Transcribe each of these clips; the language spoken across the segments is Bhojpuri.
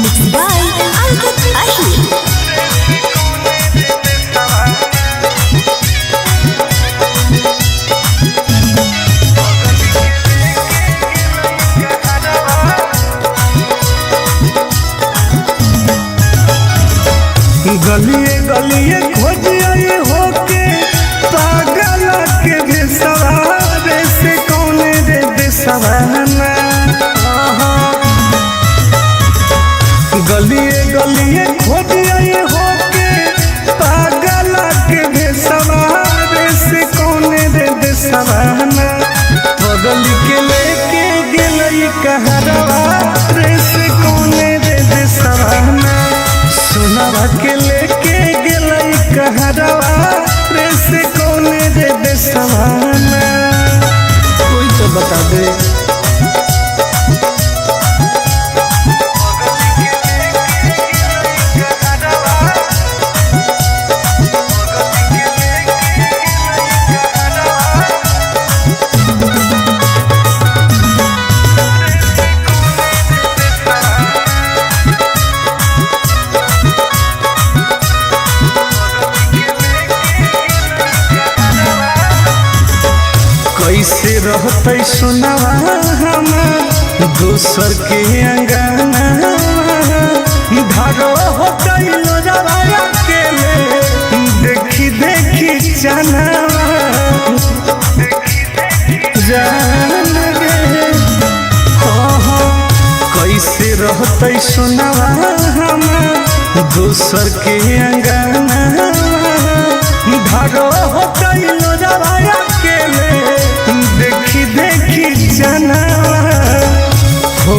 Mixed by Ankit Ahir. गलिए गलिए खोज आए होके पागल के बेसवारे से कौने रे बेसवाना। गलिए गलिए खोज आए होके पागल के बेसवारे से कौने रे बेसवाना। बगल के लेके गेलई कहरवा रे से कौने रे बेसवाना। सोनावा के लेके गेलई कहरवा रे से कौने रे बेसवाना। कोई तो बता दे। कैसे रहते सुनावा हमार दोसर के अंगना। धारो होते लोजवाया के ले देखी देखी चनावा जान गे। कैसे रहते सुनावा हमार दोसर के अंगना। धारो होते लोजवाया के ले देखी देखी जनावा। हो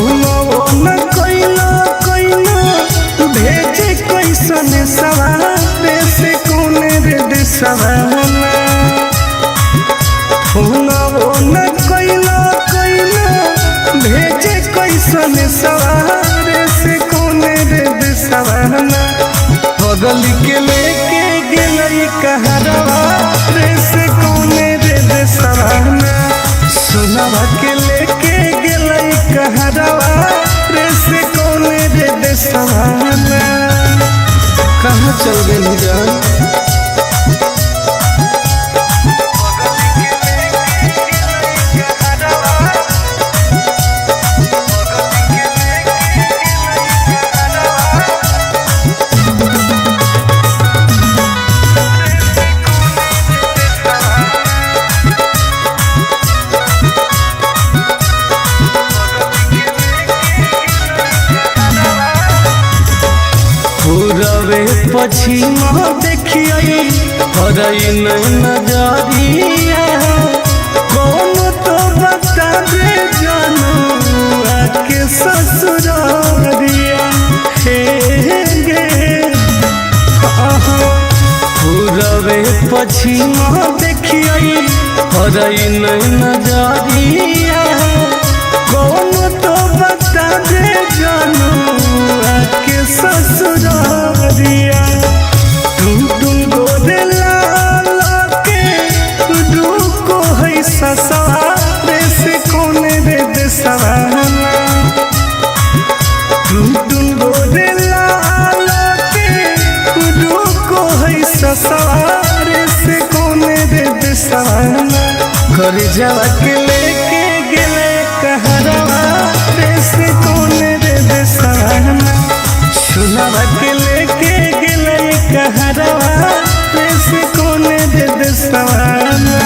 न कोइलो कोइलो भेजे कैसन सवारे से कौने रे देसवाना। हो न कोइलो कोइलो भेजे कैसन सवारे से कौने रे देसवाना। बगल के लेके गेलई कहरवा रे से कौने रे देसवाना। सोनावा के लेके गेलई कहरवा रे से कौने रे देसवाना। कहाँ चल गई जान। पूरबे पश्चिम देखिए हरई नजरिया। कौन तो बता दे जानू आके ससुरिया हे गे। पूरबे पश्चिम देखिए हरई नजरिया। कौन तो बता दे जानू आके ससुरिया। टुन गोरे लाल के रुको है ससुरे से कौने रे देसवाना। टुन गोरे लाल के रुको है ससुरे से कौने रे देसवाना। कर जावा के लेके गेले कहरवा रे से कौने रे देसवाना। सुनावा के लेके गेलई कहरवा रे से कौने रे देसवाना।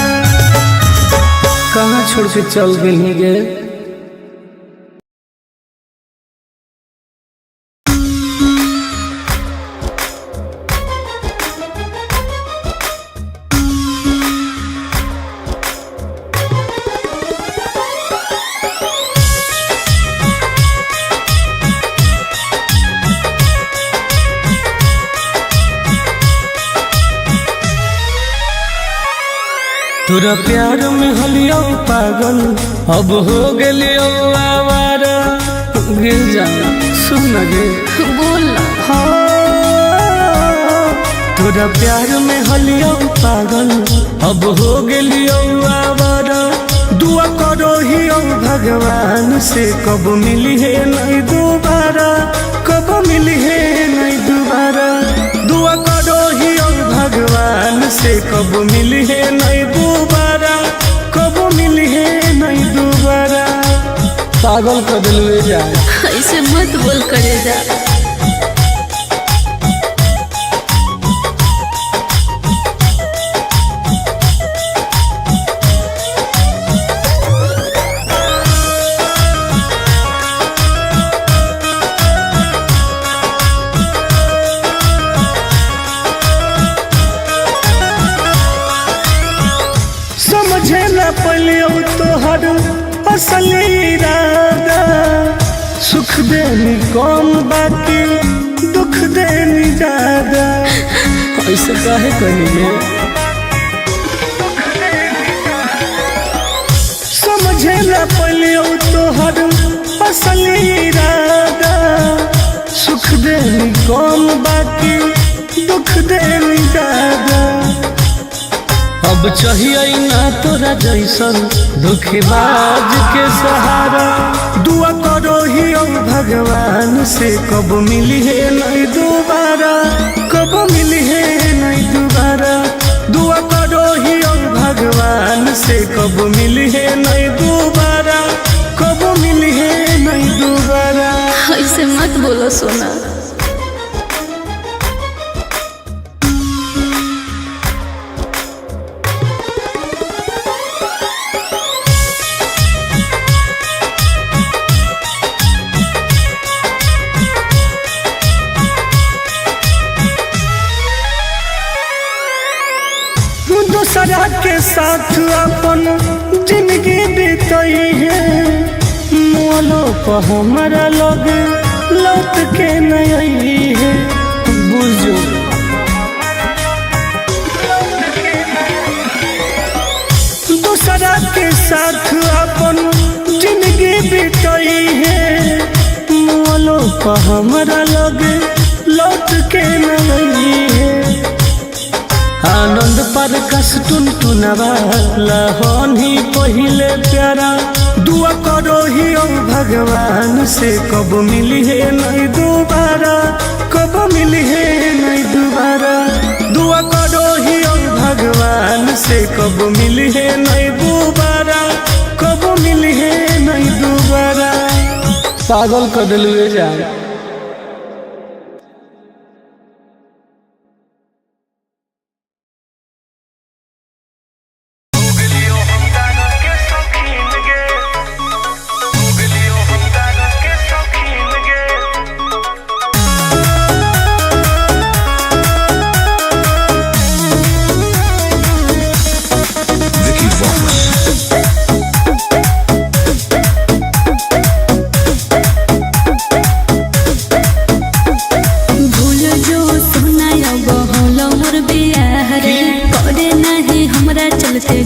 कहाँ छोड़ के चल गई गे। तोरा प्यार में हलियो पागल अब हो गेलियो आवारा। गिर जा सुन गे बोल तोरा प्यार में हलियो पागल अब हो गेलियो आवारा। दुआ करो ही भगवान से कब मिली है नहीं दोबारा। कब पागल कर दिलवे जा। ऐसे मत बोल करे जा। समझे न पलियो तोहर असली इरादा, सुख देनी कम बाकी दुख देनी ज्यादा। ऐसे काहे करिए समझे न पलियो तोहर असली इरादा, सुख देनी कम बाकी दुख देनी ज्यादा। अब चाहिए ना तोरा जैसन धोखेबाज के सहारा, दुआ करो ही भगवान से कब मिली है नहीं दोबारा, कब मिली है नहीं दोबारा। दुआ करो ही भगवान से कब मिली है नहीं दोबारा, कब मिली है नहीं दोबारा। ऐसे मत बोलो सोना। दूसरा के साथ अपन जिंदगी बीतई है, मोलो पर हमारा लोग लौट के नहीं है। बुझो दूसरा के साथ अपन जिंदगी बीतई है, मोलो पर हमारा लोग लौट के नहीं है। आनंद पर कस टुनटुनवा लहन ही पहिले प्यारा, दुआ करो ही भगवान से कब मिली है नहीं दोबारा, कब मिली है नहीं दोबारा। दुआ करो ही भगवान से कब मिली है नहीं दोबारा, कब मिली है नहीं दोबारा। पागल कर दिलवे जा।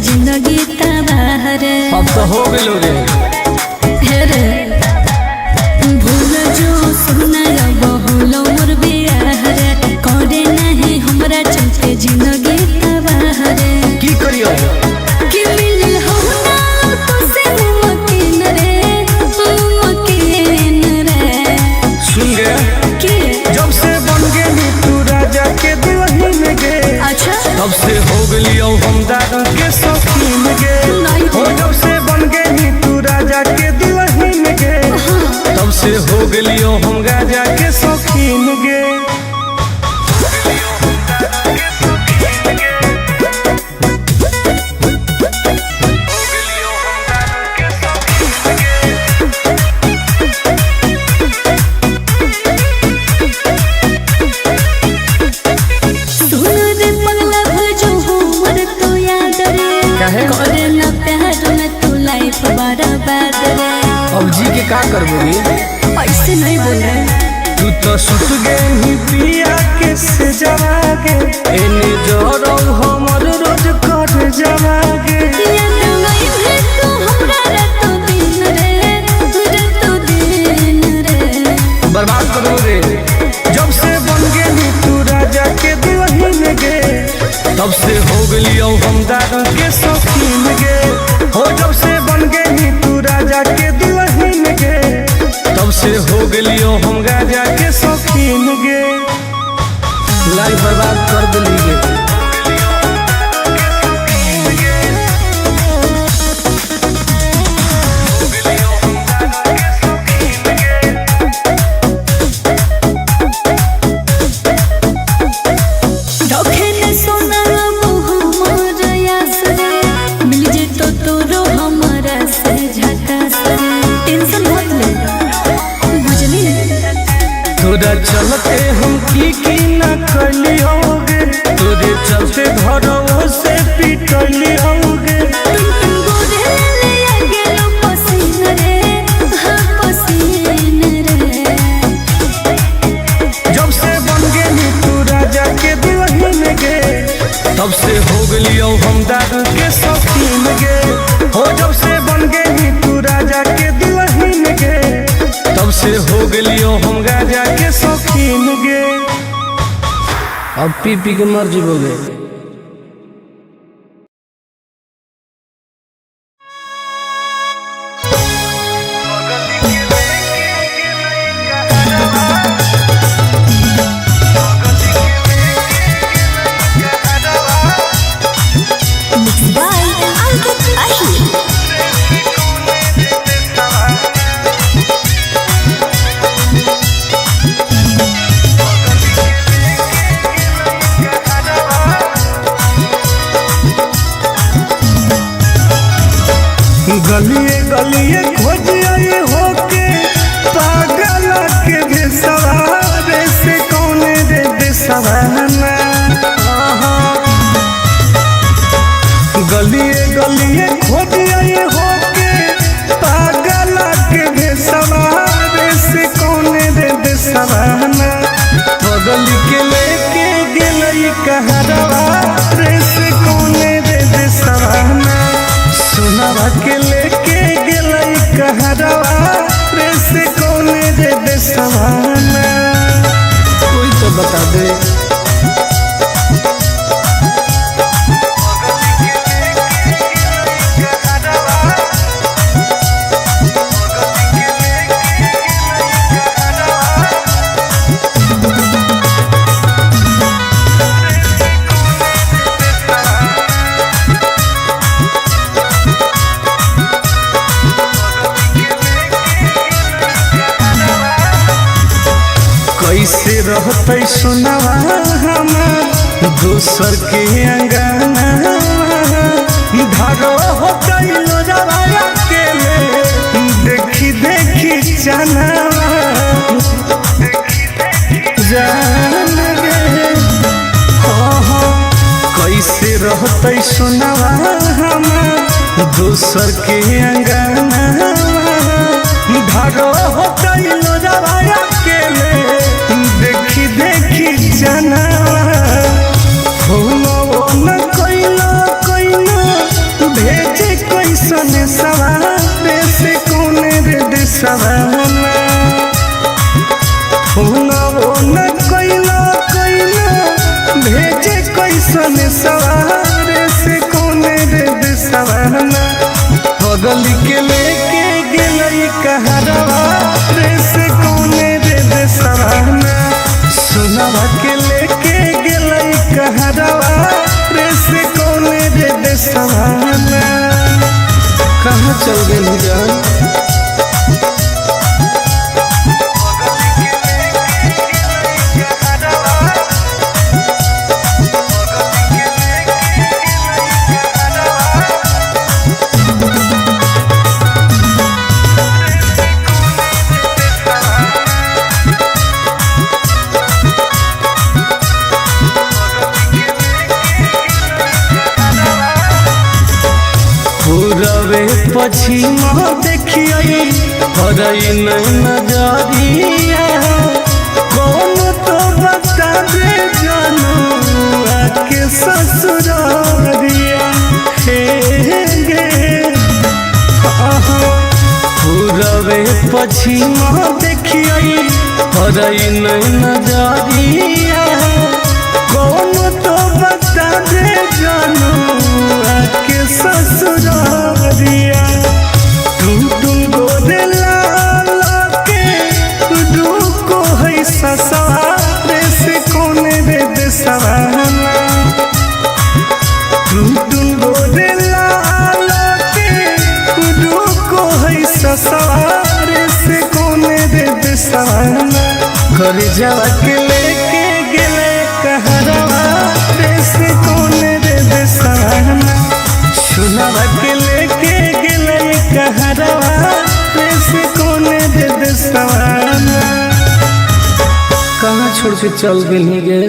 जिंदगी तबाह रे, अब तो हो गेलो रे। रे भूल जो सुना बहुल मोर बियाह रे, करे नहीं हमरा चलते जिंदगी तबाह रे। की करियो कि मिल हो ना तो से मुमकिन रे, मुमकिन रे। सुन गे कि जब से बन गेली तू राजा के दुल्हन गे, अच्छा तब से हो गेलियो हम दादा के शौकीन गे। हो जब से बन गेली तू राजा के दुल्हन गे, तब से हो गेलियो हम राजा के शौकीन गे। करे ना प्यार में तू लाइफ बर्बाद रे। अब जी के का करबो रे? ऐसे नहीं बोल रहे। तू तो सुत गई पिया के से जवागे, एने जोरो हमर रोज कर जवागे। याद नहीं है तू हमरा रात दिन रे, रात दिन रे। बर्बाद करो रे। जब से बन गेली तू राजा के दुल्हन गे, तब से हो गेलियो हम दादा के शौकीन गे। हो जब से बन गेली तू राजा के दुल्हन गे, तब से हो गेलियो हम राजा के शौकीन गे। लाइफ बर्बाद कर दिली गे। तोरा चलते हम की न कैली होगे, तोरे चलते घरों से पिटली होगे। जब से बन गई तू राजा के दुल्हन गे, तब से हो गलियो हम दारू के शौकीन गे। हो जब से बन गई तू राजा के दुल्हन गे, तब से हो गलियो हम गाजा के शौकीन गे। अब पी पी के मर जीवोगे। गलिए गलिए खोजिए होके पागल के बेसवारे से कौने रे बेसवाना। गलिए गलिए खोजिए होके पागल के बेसवारे से कौने रे बेसवाना। बगल के लेके गेलई कहरवा रे से कौने रे बेसवाना। सुनावा के लेके गेलई कहरवा रे से कौने रे बेसवाना। कोई तो बता दे। कैसे रहते सुनावा हमार दूसर के अंगना। धारो हो गइलो रवाया के देखी देखी चनावा जान गे। कैसे रहते सुनावा हमार दूसर के अंगना। धारो हो गइलो रवाया के देखी देखी जनावा। न कोइलो कोइलो भेजे कैसन सवारे से कौने रे देसवाना। न कोइलो कोइलो भेजे कैसन सवारे से कौने रे देसवाना। बगल के लेके गेलई कहरवा रे से कौने रे देसवाना। सुनावा के लेके गेलई कहरवा रे से कौने रे देसवाना। कहाँ चल गई जान। पूरबे पश्चिम देखिए हरई नहीं नजरिया। कौन तो बता दे जानू आके ससुरारिया हे गे। पूरबे पश्चिम देखिए हरई नहीं नजरिया। कौन तो बता दे जानू आके ससुरारिया। तुम गोदे लाला के दुको है ससुरारे से कौने रे देसवाना। तुम गोदे लाला के दुको है ससुरारे से कौने रे देसवाना। कर जावा के लेके गेले कहरवा रे से कौने रे देसवाना। सुनावा के लेके गेलई कहरवा रे से कौने रे देसवाना। कहाँ छोड़ के चल गई गे।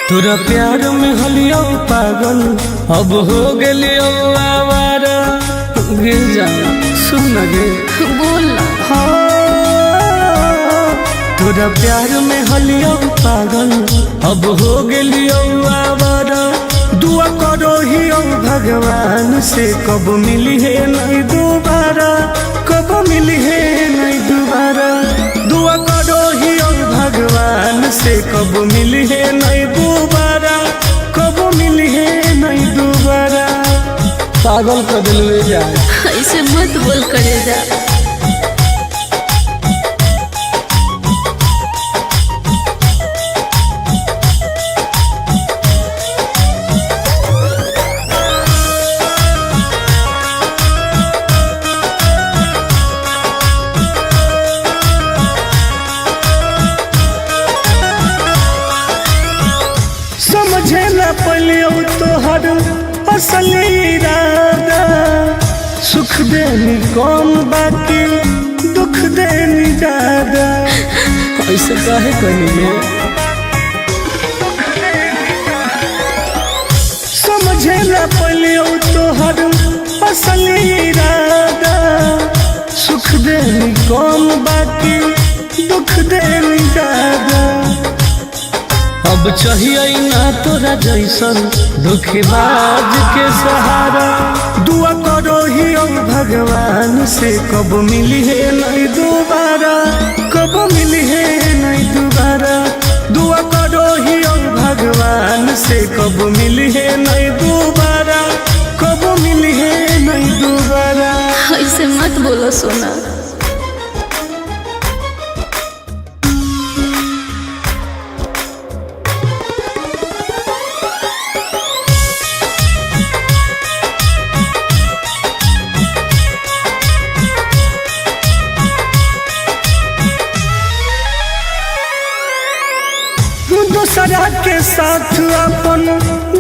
तोरा प्यार में हलियो पागल अब हो गलियो आवारा। गिर जाना सुन गे बोल तोरा प्यार में हलियो पागल अब हो गलियो आवारा। दुआ करो ही भगवान से कब मिली है नहीं दोबारा, कब मिली है नहीं दोबारा। दुआ करो ही भगवान से कब मिली है नहीं दोबारा, कब मिली है नहीं दोबारा। पागल कर दिलवे जाए ऐसे मत बोल करे जा। समझे न पलियो तोहर असली इरादा। सुख देनी कौन बाकी दुख देनी ज्यादा। ऐसे काहे कहिए समझे न पलियो तोहर असली इरादा। सुख देनी कौन बाकी दुख देनी ज्यादा। अब चाहिए ना तोरा जैसन धोखेबाज के सहारा। दुआ करो ही भगवान से कब मिली है नहीं दोबारा, कब मिली है नहीं दोबारा। दुआ करो ही भगवान से कब मिली है नहीं दोबारा, कब मिली है नहीं दोबारा। ऐसे मत बोलो सोना। दूसरा के साथ अपन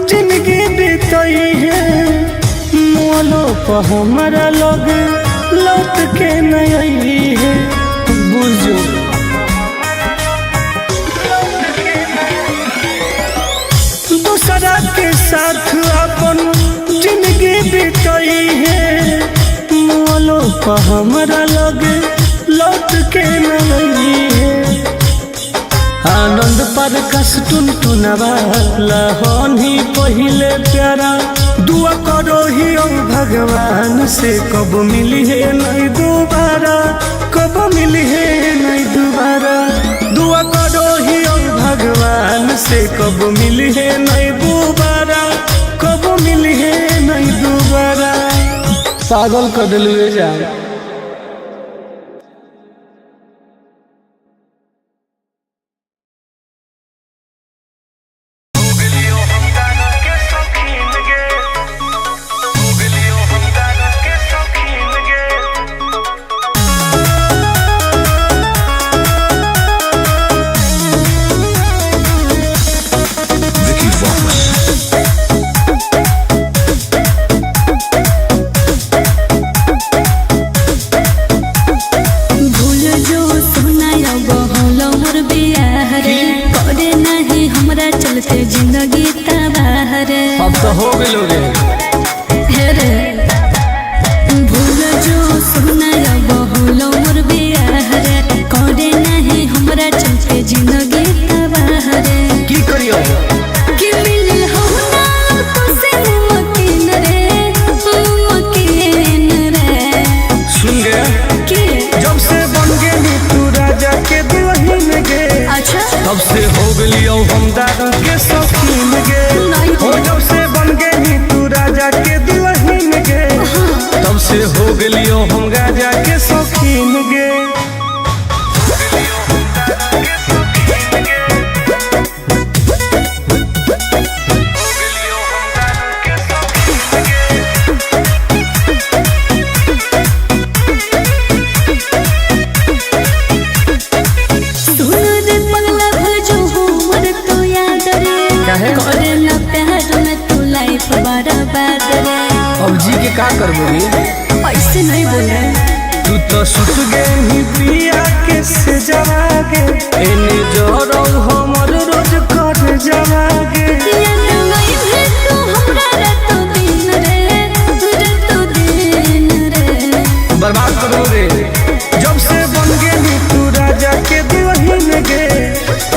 जिंदगी बीतई है। मोलो पर हमारा लोग लौट के नहीं है। बुझो दूसरा के साथ अपन जिंदगी बीतई है। मोलो पर हमारा लोग लौट के नहीं है। आनंद पर कस टुन टुनवा लहनी पहिले प्यारा। दुआ करो ही भगवान से कब मिली है नहीं दोबारा, कब मिली है नहीं दोबारा। दुआ करो ही भगवान से कब मिली है नहीं दोबारा, कब मिली है नहीं दोबारा। पागल कर दिलवे जाए। जिंदगी तबाह रे अब तो हो गए रे। भूल जो सुना बहुलो मोर बियाह रे। करे नहीं हमरा चलते जिंदगी तबाह रे। की करियो कि मिली हमरा तो से मकीन रे, मकीन रे। सुन गे कि जब से बन गई तू राजा के दुल्हन गे। अच्छा तब से हो गई हम दादा के शौकीन गे। नहीं हो जब से बन गई तू राजा बर्बाद रे। अब जी के का करबोगे? ऐसे नहीं बोल रहे। तू तो सुत गई पिया के से जवागे, एने जोरो हमर रोज कर जवागे। बर्बाद करो रे। जब से बन गेली तू राजा के दुल्हन गे,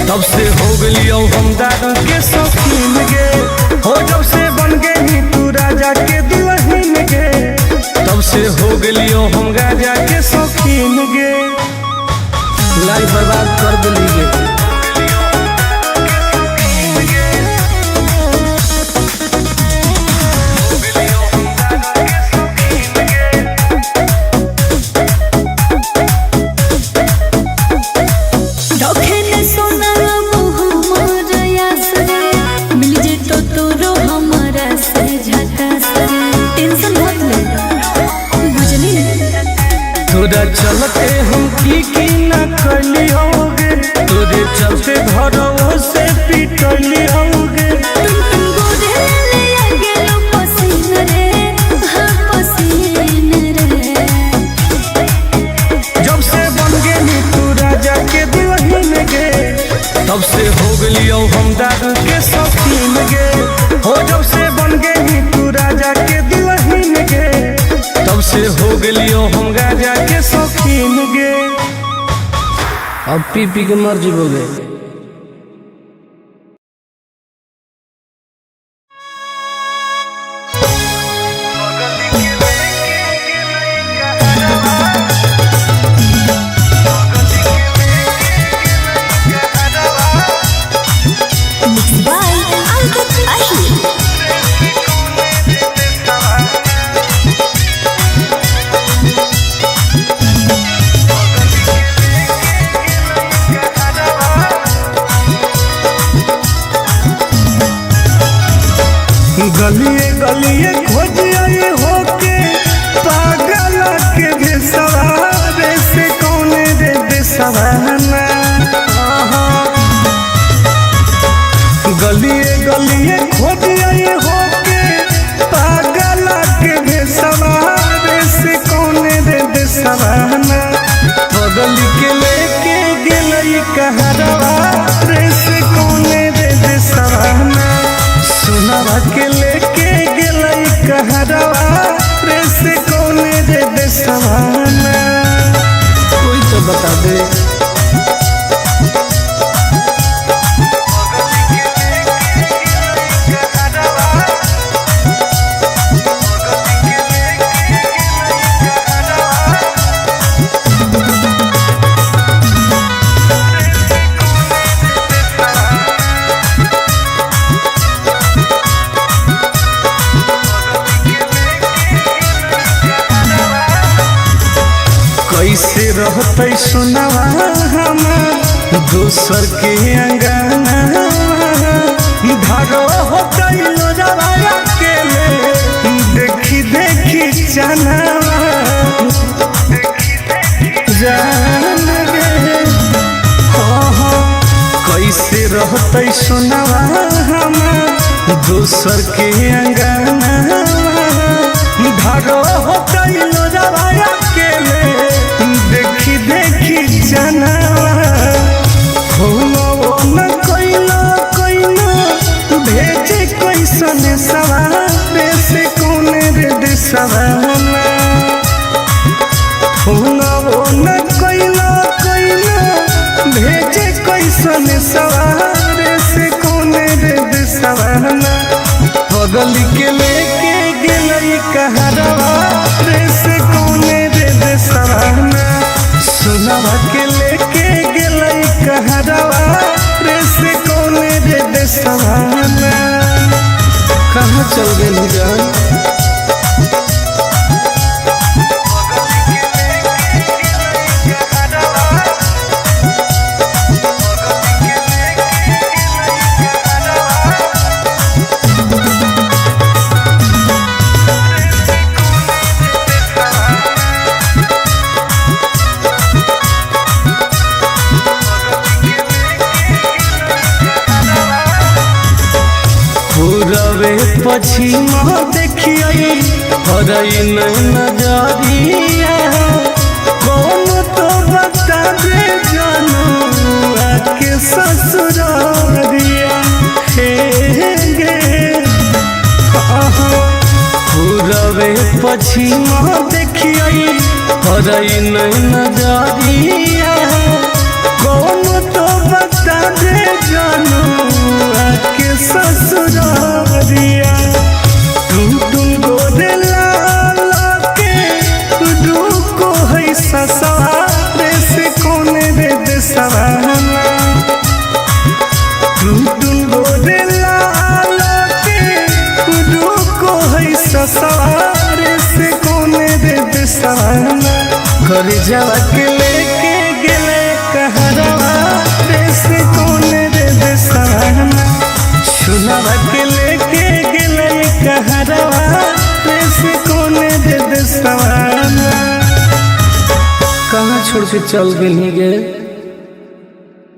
तब से हो गलियो हम दारू के शौकीन गे। हो जब से बन गेली तू राजा के दुल्हन गे, तब से हो गलियो हम गाजा के शौकीन गे। लाइफ बर्बाद कर दिली गे। तोरा चलते हम की ना करली होगे, तोरे चलते घरों से पिटली होगे। जब से बन गेली तू राजा के दुल्हन गे, तब से हो गलियो हम दारू के शौकीन गे। हो जब से बन गेली तू राजा के दुल्हन गे, तब से हो गलियो हम गाजा के शौकीन गे। अब पी पी के मर जीवोगे। गलिए गलिए खोजिए होके पागल के बेसवारे से कौने रे बेसवाना। गलिए गलिए खोजिए होके पागल के बेसवारे से कौने रे बेसवाना। बगल के लेके गेलई कहरवा रे से कौने रे बेसवाना। सुनावा के लेके गेलई कहरवा रे से कौने रे बेसवाना। कोई तो बता दे। कैसे रहते सुनावा हम दोसर के अंगना। धारो होते लोजवाया के देखी देखी चनावा जान गे। कैसे रहते सुनावा हम दोसर के अंगना। धारो होते लोजवाया के देखी देखी जनावा। हो न कोइला कोइला भेजे कैसन सवारे से कौने रे देसवाना। हो न कोइला कोइला भेजे कैसन सवारे से कौने रे देसवाना। बगल के लेके गेलई कहरवा रे से कौने रे देसवाना। सुनावा के लेके गेलई कहरवा रे से कौने रे देसवाना। कहाँ चल गेली जान? रवे पछिमा देखिए हरई नजरिया कौन तो बता दे जानू आके ससुरारिया हे गे पूरबे पछिमा देखिए हरई नजरिया कौन तो बता दे जानू आके ससुरारिया टुन गोरे लाला के रुको है ससुरारे से कोने रे देसवाना टुन गोरे लाला के रुको है ससुरारे से कोने रे देसवाना घर जावा के लेके गेले कहरवा रे से कोने रे देसवाना सुनावा के लेके गेले कहरवा रे से कोने रे देसवाना कहाँ छोड़ के चल गेली गे।